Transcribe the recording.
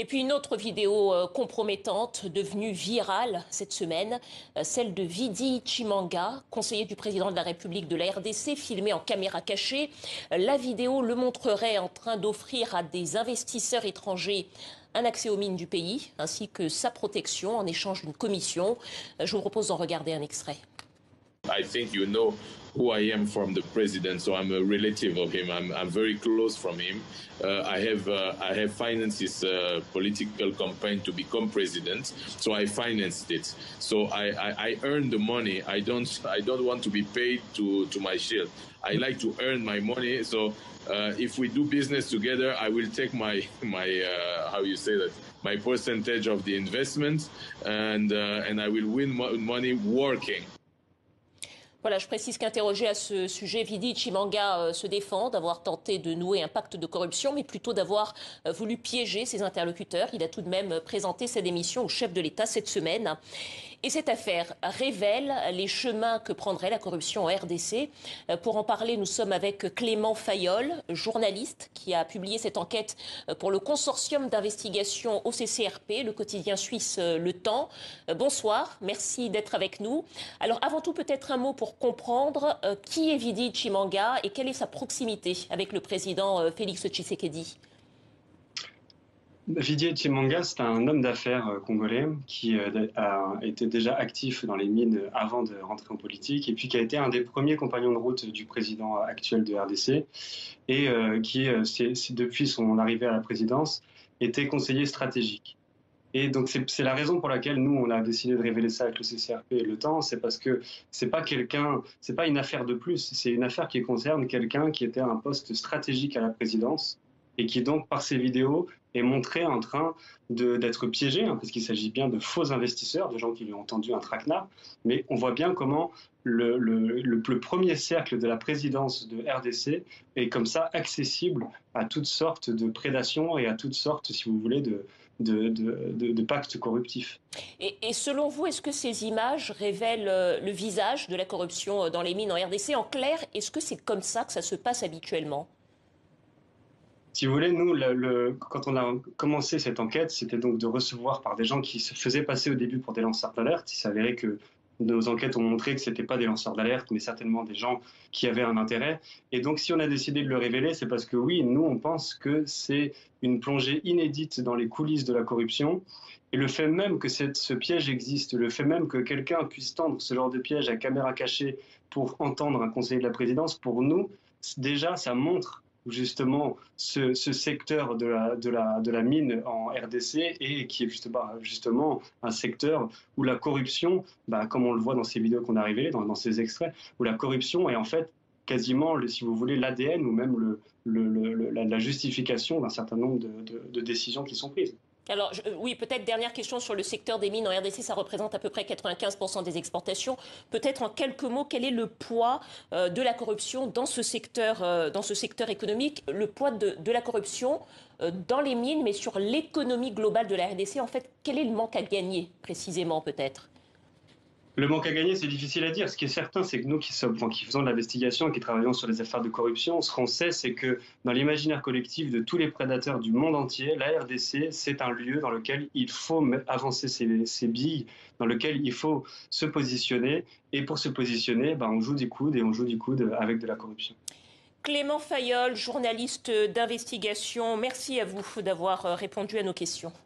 Et puis une autre vidéo compromettante devenue virale cette semaine, celle de Vidi Chimanga, conseiller du président de la République de la RDC, filmée en caméra cachée. La vidéo le montrerait en train d'offrir à des investisseurs étrangers un accès aux mines du pays, ainsi que sa protection en échange d'une commission. Je vous propose d'en regarder un extrait. I think you know who I am from the president, so I'm a relative of him. I'm very close from him. I have financed his political campaign to become president, so I financed it. So I earned the money. I don't want to be paid to my shield. I like to earn my money. So if we do business together, I will take my how you say that, my percentage of the investment, and I will win money working. Voilà, je précise qu'interrogé à ce sujet, Vidi Chimanga se défend d'avoir tenté de nouer un pacte de corruption, mais plutôt d'avoir voulu piéger ses interlocuteurs. Il a tout de même présenté sa démission au chef de l'État cette semaine. Et cette affaire révèle les chemins que prendrait la corruption en RDC. Pour en parler, nous sommes avec Clément Fayolle, journaliste, qui a publié cette enquête pour le consortium d'investigation OCCRP, le quotidien suisse Le Temps. Bonsoir, merci d'être avec nous. Alors avant tout, peut-être un mot pour comprendre qui est Vidi Chimanga et quelle est sa proximité avec le président Félix Tshisekedi. Vidi Chimanga, c'est un homme d'affaires congolais qui a été déjà actif dans les mines avant de rentrer en politique et puis qui a été un des premiers compagnons de route du président actuel de RDC et qui, depuis son arrivée à la présidence, était conseiller stratégique. Et donc c'est la raison pour laquelle nous on a décidé de révéler ça avec le CCRP et le Temps, c'est parce que c'est pas une affaire de plus, c'est une affaire qui concerne quelqu'un qui était à un poste stratégique à la présidence et qui donc par ses vidéos est montré en train d'être piégé, parce qu'il s'agit bien de faux investisseurs, de gens qui lui ont tendu un traquenard, mais on voit bien comment le premier cercle de la présidence de RDC est comme ça accessible à toutes sortes de prédations et à toutes sortes, si vous voulez, de pactes corruptifs. Et selon vous, est-ce que ces images révèlent le visage de la corruption dans les mines en RDC? En clair, est-ce que c'est comme ça que ça se passe habituellement? Si vous voulez, nous, quand on a commencé cette enquête, c'était donc de recevoir par des gens qui se faisaient passer au début pour des lanceurs d'alerte. Il s'avérait que nos enquêtes ont montré que ce n'étaient pas des lanceurs d'alerte, mais certainement des gens qui avaient un intérêt. Et donc, si on a décidé de le révéler, c'est parce que oui, nous, on pense que c'est une plongée inédite dans les coulisses de la corruption. Et le fait même que ce piège existe, le fait même que quelqu'un puisse tendre ce genre de piège à caméra cachée pour entendre un conseiller de la présidence, pour nous, déjà, ça montre justement ce secteur de la mine en RDC et qui est justement un secteur où la corruption, comme on le voit dans ces vidéos qu'on a révélées, dans ces extraits, où la corruption est en fait quasiment, si vous voulez, l'ADN ou même la justification d'un certain nombre de décisions qui sont prises. Alors, oui, peut-être dernière question sur le secteur des mines en RDC, ça représente à peu près 95% des exportations. Peut-être en quelques mots, quel est le poids de la corruption dans ce secteur économique, le poids de la corruption dans les mines, mais sur l'économie globale de la RDC? En fait, quel est le manque à gagner, précisément, peut-être? Le manque à gagner, c'est difficile à dire. Ce qui est certain, c'est que nous qui faisons de l'investigation et qui travaillons sur les affaires de corruption, ce qu'on sait, c'est que dans l'imaginaire collectif de tous les prédateurs du monde entier, la RDC, c'est un lieu dans lequel il faut avancer ses billes, dans lequel il faut se positionner. Et pour se positionner, on joue du coude et on joue du coude avec de la corruption. Clément Fayolle, journaliste d'investigation, merci à vous d'avoir répondu à nos questions.